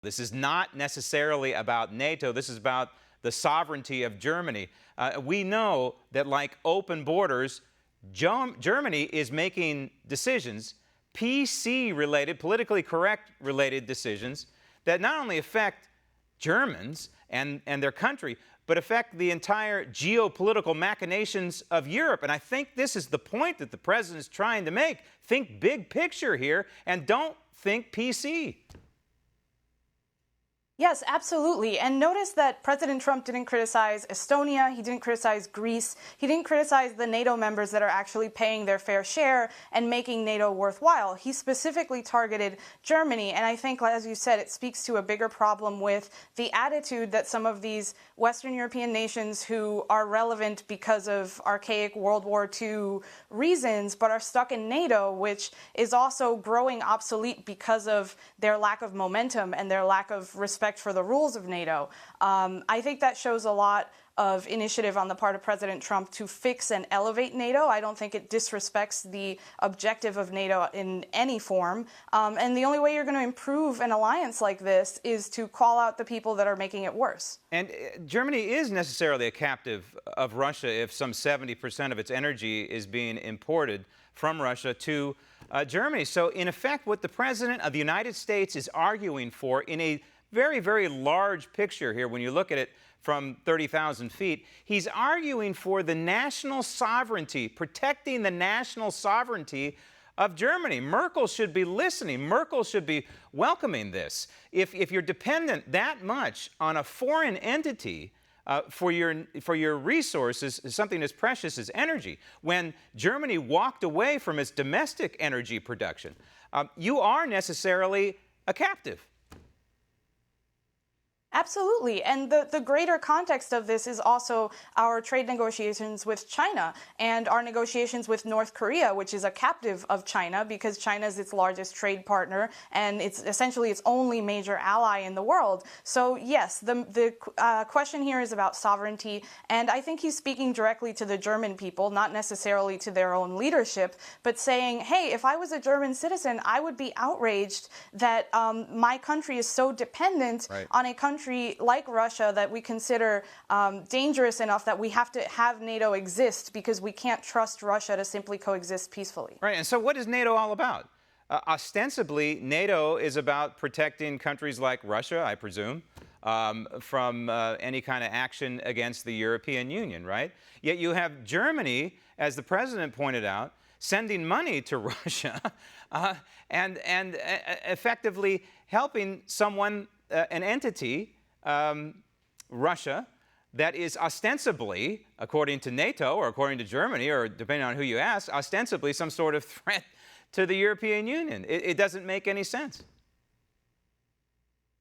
This is not necessarily about NATO. This is about the sovereignty of Germany. We know that, like open borders, Germany is making decisions, PC-related, politically correct-related decisions, that not only affect Germans and their country, but affect the entire geopolitical machinations of Europe. And I think this is the point that the president is trying to make. Think big picture here, and don't think PC. Yes, absolutely. And notice that President Trump didn't criticize Estonia, he didn't criticize Greece, he didn't criticize the NATO members that are actually paying their fair share and making NATO worthwhile. He specifically targeted Germany, and I think, as you said, it speaks to a bigger problem with the attitude that some of these Western European nations who are relevant because of archaic World War II reasons, but are stuck in NATO, which is also growing obsolete because of their lack of momentum and their lack of respect for the rules of NATO. I think that shows a lot of initiative on the part of President Trump to fix and elevate NATO. I don't think it disrespects the objective of NATO in any form. And the only way you're going to improve an alliance like this is to call out the people that are making it worse. And Germany is necessarily a captive of Russia if some 70% of its energy is being imported from Russia to Germany. So, in effect, what the President of the United States is arguing for in a very, very large picture here, when you look at it from 30,000 feet, he's arguing for the national sovereignty, protecting the national sovereignty of Germany. Merkel should be listening. Merkel should be welcoming this. If you're dependent that much on a foreign entity for your resources, something as precious as energy, when Germany walked away from its domestic energy production, you are necessarily a captive. Absolutely. And the greater context of this is also our trade negotiations with China and our negotiations with North Korea, which is a captive of China because China is its largest trade partner and it's essentially its only major ally in the world. So yes, the question here is about sovereignty. And I think he's speaking directly to the German people, not necessarily to their own leadership, but saying, hey, if I was a German citizen, I would be outraged that my country is so dependent on a country like Russia that we consider dangerous enough that we have to have NATO exist because we can't trust Russia to simply coexist peacefully. Right, and so what is NATO all about? Ostensibly, NATO is about protecting countries like Russia, I presume, from any kind of action against the European Union, right? Yet you have Germany, as the president pointed out, sending money to Russia and effectively helping someone, an entity, Russia, that is ostensibly, according to NATO or according to Germany, or depending on who you ask, ostensibly some sort of threat to the European Union. It doesn't make any sense.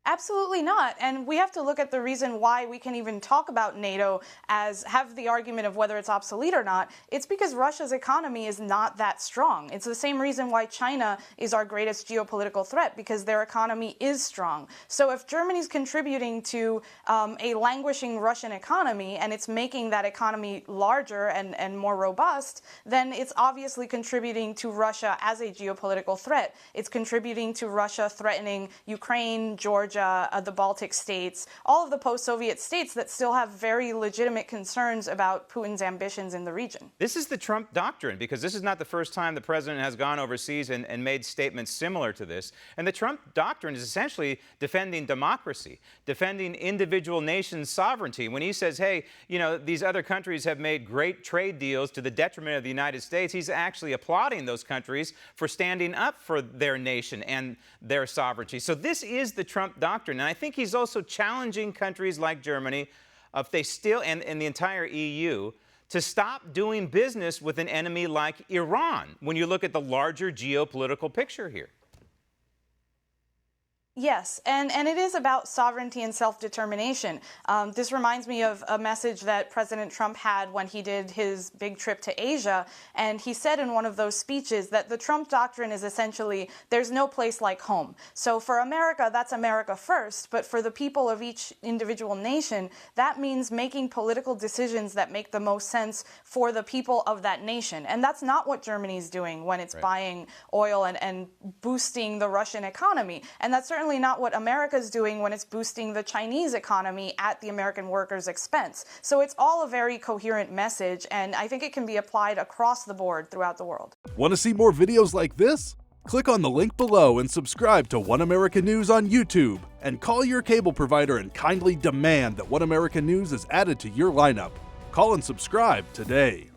Absolutely not. And we have to look at the reason why we can even talk about NATO as have the argument of whether it's obsolete or not. It's because Russia's economy is not that strong. It's the same reason why China is our greatest geopolitical threat, because their economy is strong. So if Germany's contributing to a languishing Russian economy and it's making that economy larger and more robust, then it's obviously contributing to Russia as a geopolitical threat. It's contributing to Russia threatening Ukraine, Georgia, the Baltic states, all of the post-Soviet states that still have very legitimate concerns about Putin's ambitions in the region. This is the Trump doctrine, because this is not the first time the president has gone overseas and made statements similar to this. And the Trump doctrine is essentially defending democracy, defending individual nations' sovereignty. When he says, hey, you know, these other countries have made great trade deals to the detriment of the United States, he's actually applauding those countries for standing up for their nation and their sovereignty. So this is the Trump doctrine. And I think he's also challenging countries like Germany, if they still, and the entire EU, to stop doing business with an enemy like Iran when you look at the larger geopolitical picture here. Yes, and it is about sovereignty and self-determination. This reminds me of a message that President Trump had when he did his big trip to Asia, and he said in one of those speeches that the Trump doctrine is essentially, there's no place like home. So for America, that's America first, but for the people of each individual nation, that means making political decisions that make the most sense for the people of that nation. And that's not what Germany's doing when it's buying oil and boosting the Russian economy. And that's certainly certainly not what America's doing when it's boosting the Chinese economy at the American workers' expense. So it's all a very coherent message, and I think it can be applied across the board throughout the world. Want to see more videos like this? Click on the link below and subscribe to One America News on YouTube, and call your cable provider and kindly demand that One America News is added to your lineup. Call and subscribe today.